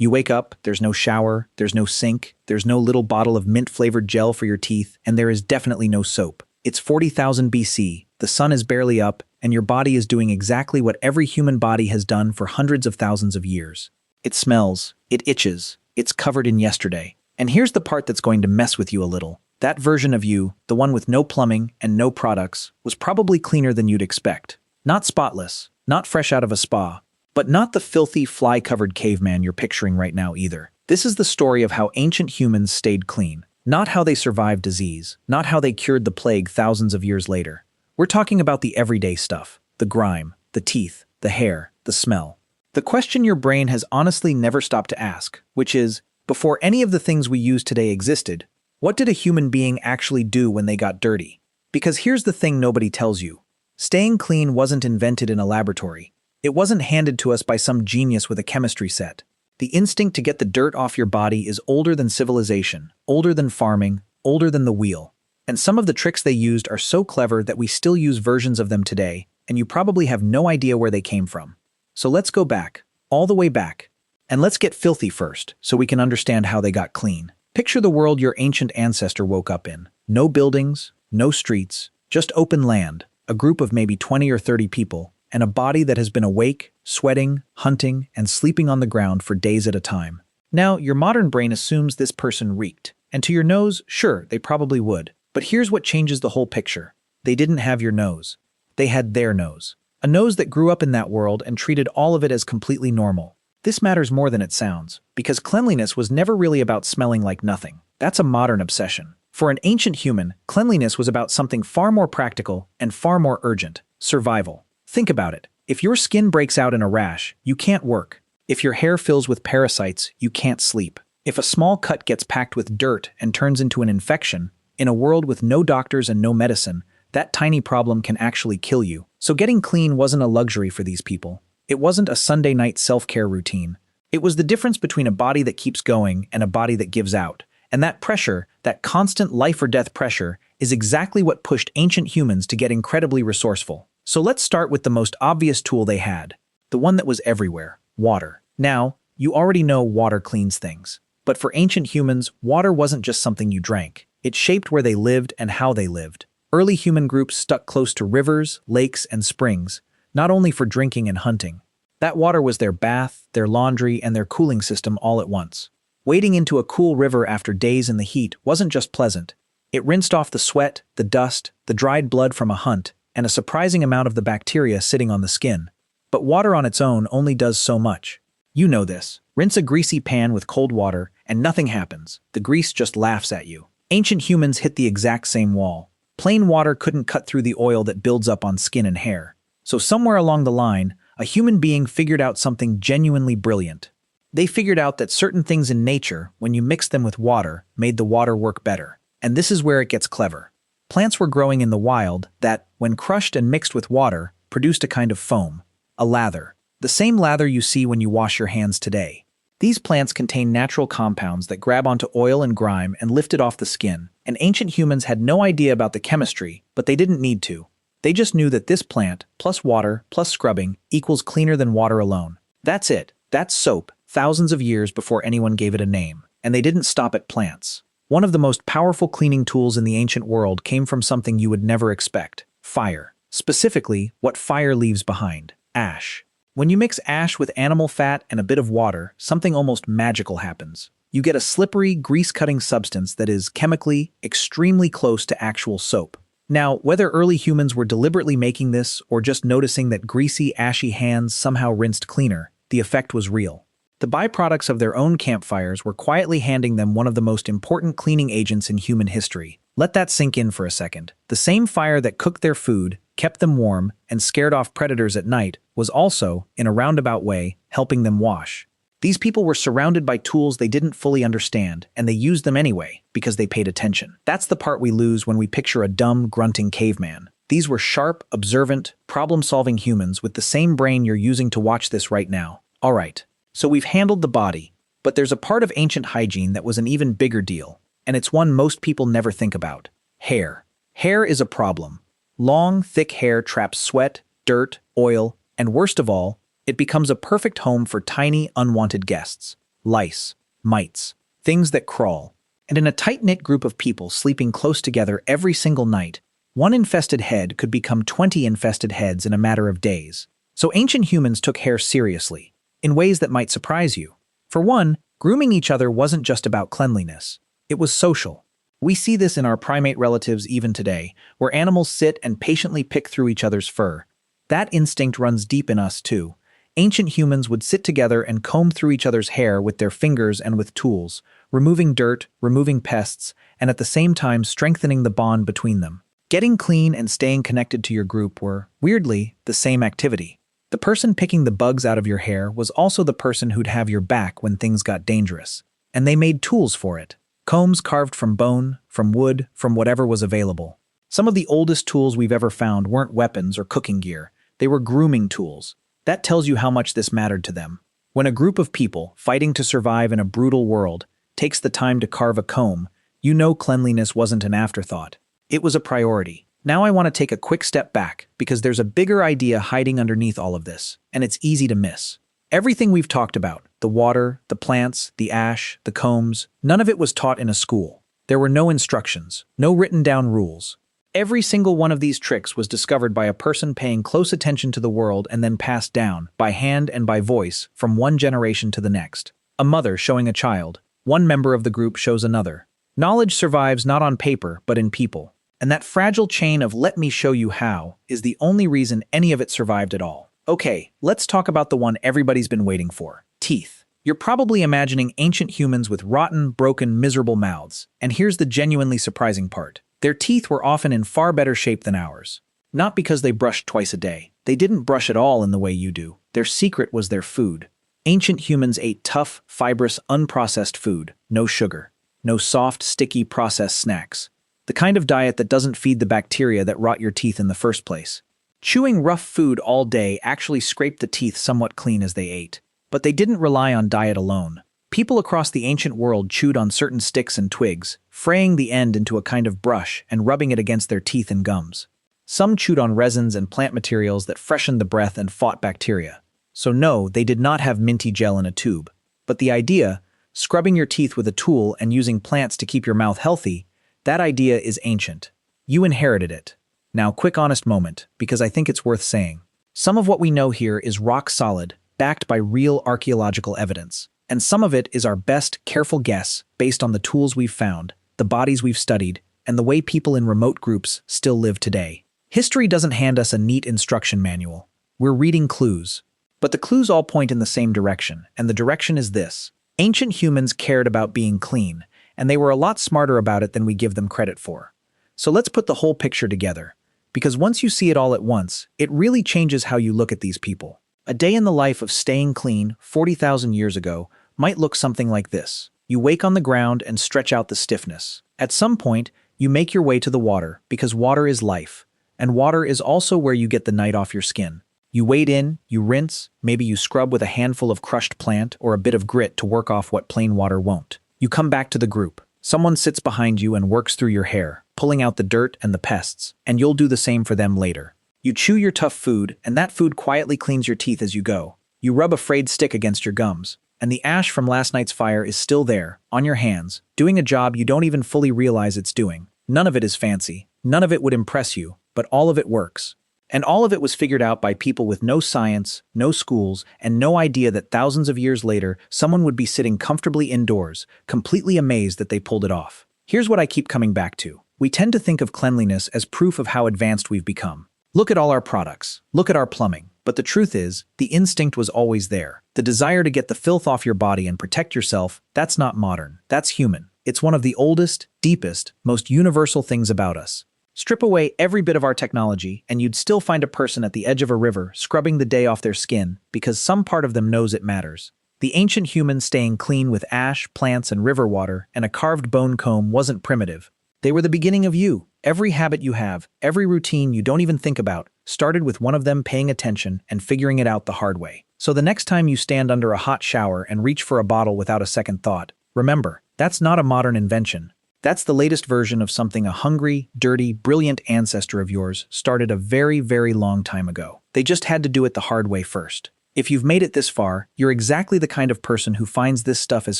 You wake up, there's no shower, there's no sink, there's no little bottle of mint-flavored gel for your teeth, and there is definitely no soap. It's 40,000 BC, the sun is barely up, and your body is doing exactly what every human body has done for hundreds of thousands of years. It smells, it itches, it's covered in yesterday. And here's the part that's going to mess with you a little. That version of you, the one with no plumbing and no products, was probably cleaner than you'd expect. Not spotless, not fresh out of a spa, but not the filthy, fly-covered caveman you're picturing right now either. This is the story of how ancient humans stayed clean. Not how they survived disease, not how they cured the plague thousands of years later. We're talking about the everyday stuff, the grime, the teeth, the hair, the smell. The question your brain has honestly never stopped to ask, which is, before any of the things we use today existed, what did a human being actually do when they got dirty? Because here's the thing nobody tells you. Staying clean wasn't invented in a laboratory. It wasn't handed to us by some genius with a chemistry set. The instinct to get the dirt off your body is older than civilization, older than farming, older than the wheel. And some of the tricks they used are so clever that we still use versions of them today, and you probably have no idea where they came from. So let's go back, all the way back. And let's get filthy first, so we can understand how they got clean. Picture the world your ancient ancestor woke up in. No buildings, no streets, just open land, a group of maybe 20 or 30 people, and a body that has been awake, sweating, hunting, and sleeping on the ground for days at a time. Now, your modern brain assumes this person reeked. And to your nose, sure, they probably would. But here's what changes the whole picture. They didn't have your nose. They had their nose. A nose that grew up in that world and treated all of it as completely normal. This matters more than it sounds, because cleanliness was never really about smelling like nothing. That's a modern obsession. For an ancient human, cleanliness was about something far more practical and far more urgent: survival. Think about it. If your skin breaks out in a rash, you can't work. If your hair fills with parasites, you can't sleep. If a small cut gets packed with dirt and turns into an infection, in a world with no doctors and no medicine, that tiny problem can actually kill you. So getting clean wasn't a luxury for these people. It wasn't a Sunday night self-care routine. It was the difference between a body that keeps going and a body that gives out. And that pressure, that constant life or death pressure, is exactly what pushed ancient humans to get incredibly resourceful. So let's start with the most obvious tool they had, the one that was everywhere: water. Now, you already know water cleans things. But for ancient humans, water wasn't just something you drank. It shaped where they lived and how they lived. Early human groups stuck close to rivers, lakes, and springs, not only for drinking and hunting. That water was their bath, their laundry, and their cooling system all at once. Wading into a cool river after days in the heat wasn't just pleasant. It rinsed off the sweat, the dust, the dried blood from a hunt, and a surprising amount of the bacteria sitting on the skin. But water on its own only does so much. You know this. Rinse a greasy pan with cold water, and nothing happens. The grease just laughs at you. Ancient humans hit the exact same wall. Plain water couldn't cut through the oil that builds up on skin and hair. So somewhere along the line, a human being figured out something genuinely brilliant. They figured out that certain things in nature, when you mixed them with water, made the water work better. And this is where it gets clever. Plants were growing in the wild that, when crushed and mixed with water, produced a kind of foam, a lather. The same lather you see when you wash your hands today. These plants contain natural compounds that grab onto oil and grime and lift it off the skin, and ancient humans had no idea about the chemistry, but they didn't need to. They just knew that this plant, plus water, plus scrubbing, equals cleaner than water alone. That's it. That's soap, thousands of years before anyone gave it a name. And they didn't stop at plants. One of the most powerful cleaning tools in the ancient world came from something you would never expect: fire. Specifically, what fire leaves behind: ash. When you mix ash with animal fat and a bit of water, something almost magical happens. You get a slippery, grease-cutting substance that is, chemically, extremely close to actual soap. Now, whether early humans were deliberately making this or just noticing that greasy, ashy hands somehow rinsed cleaner, the effect was real. The byproducts of their own campfires were quietly handing them one of the most important cleaning agents in human history. Let that sink in for a second. The same fire that cooked their food, kept them warm, and scared off predators at night was also, in a roundabout way, helping them wash. These people were surrounded by tools they didn't fully understand, and they used them anyway, because they paid attention. That's the part we lose when we picture a dumb, grunting caveman. These were sharp, observant, problem-solving humans with the same brain you're using to watch this right now. Alright, so we've handled the body, but there's a part of ancient hygiene that was an even bigger deal, and it's one most people never think about: hair. Hair is a problem. Long, thick hair traps sweat, dirt, oil, and worst of all, it becomes a perfect home for tiny, unwanted guests. lice, mites, things that crawl. And in a tight-knit group of people sleeping close together every single night, one infested head could become 20 infested heads in a matter of days. So ancient humans took hair seriously, in ways that might surprise you. For one, grooming each other wasn't just about cleanliness. It was social. We see this in our primate relatives even today, where animals sit and patiently pick through each other's fur. That instinct runs deep in us, too. Ancient humans would sit together and comb through each other's hair with their fingers and with tools, removing dirt, removing pests, and at the same time strengthening the bond between them. Getting clean and staying connected to your group were, weirdly, the same activity. The person picking the bugs out of your hair was also the person who'd have your back when things got dangerous. And they made tools for it. Combs carved from bone, from wood, from whatever was available. Some of the oldest tools we've ever found weren't weapons or cooking gear. They were grooming tools. That tells you how much this mattered to them. When a group of people, fighting to survive in a brutal world, takes the time to carve a comb, you know cleanliness wasn't an afterthought. It was a priority. Now I want to take a quick step back, because there's a bigger idea hiding underneath all of this, and it's easy to miss. Everything we've talked about, the water, the plants, the ash, the combs, none of it was taught in a school. There were no instructions, no written down rules. Every single one of these tricks was discovered by a person paying close attention to the world and then passed down, by hand and by voice, from one generation to the next. A mother showing a child. One member of the group shows another. Knowledge survives not on paper, but in people. And that fragile chain of "let me show you how" is the only reason any of it survived at all. Okay, let's talk about the one everybody's been waiting for. Teeth. You're probably imagining ancient humans with rotten, broken, miserable mouths. And here's the genuinely surprising part. Their teeth were often in far better shape than ours. Not because they brushed twice a day. They didn't brush at all in the way you do. Their secret was their food. Ancient humans ate tough, fibrous, unprocessed food. No sugar. No soft, sticky, processed snacks. The kind of diet that doesn't feed the bacteria that rot your teeth in the first place. Chewing rough food all day actually scraped the teeth somewhat clean as they ate. But they didn't rely on diet alone. People across the ancient world chewed on certain sticks and twigs, fraying the end into a kind of brush and rubbing it against their teeth and gums. Some chewed on resins and plant materials that freshened the breath and fought bacteria. So no, they did not have minty gel in a tube. But the idea, scrubbing your teeth with a tool and using plants to keep your mouth healthy, that idea is ancient. You inherited it. Now, quick honest moment, because I think it's worth saying. Some of what we know here is rock solid, backed by real archaeological evidence. And some of it is our best, careful guess based on the tools we've found, the bodies we've studied, and the way people in remote groups still live today. History doesn't hand us a neat instruction manual. We're reading clues. But the clues all point in the same direction, and the direction is this. Ancient humans cared about being clean, and they were a lot smarter about it than we give them credit for. So let's put the whole picture together. Because once you see it all at once, it really changes how you look at these people. A day in the life of staying clean 40,000 years ago might look something like this. You wake on the ground and stretch out the stiffness. At some point, you make your way to the water, because water is life. And water is also where you get the night off your skin. You wade in, you rinse, maybe you scrub with a handful of crushed plant or a bit of grit to work off what plain water won't. You come back to the group. Someone sits behind you and works through your hair, pulling out the dirt and the pests, and you'll do the same for them later. You chew your tough food, and that food quietly cleans your teeth as you go. You rub a frayed stick against your gums, and the ash from last night's fire is still there, on your hands, doing a job you don't even fully realize it's doing. None of it is fancy, none of it would impress you, but all of it works. And all of it was figured out by people with no science, no schools, and no idea that thousands of years later, someone would be sitting comfortably indoors, completely amazed that they pulled it off. Here's what I keep coming back to. We tend to think of cleanliness as proof of how advanced we've become. Look at all our products. Look at our plumbing. But the truth is, the instinct was always there. The desire to get the filth off your body and protect yourself, that's not modern. That's human. It's one of the oldest, deepest, most universal things about us. Strip away every bit of our technology, and you'd still find a person at the edge of a river scrubbing the day off their skin because some part of them knows it matters. The ancient humans staying clean with ash, plants, and river water, and a carved bone comb wasn't primitive. They were the beginning of you. Every habit you have, every routine you don't even think about, started with one of them paying attention and figuring it out the hard way. So the next time you stand under a hot shower and reach for a bottle without a second thought, remember, that's not a modern invention. That's the latest version of something a hungry, dirty, brilliant ancestor of yours started a very, very long time ago. They just had to do it the hard way first. If you've made it this far, you're exactly the kind of person who finds this stuff as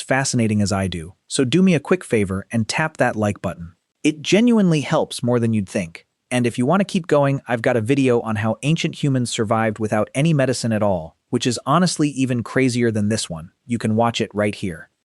fascinating as I do. So do me a quick favor and tap that like button. It genuinely helps more than you'd think. And if you want to keep going, I've got a video on how ancient humans survived without any medicine at all, which is honestly even crazier than this one. You can watch it right here.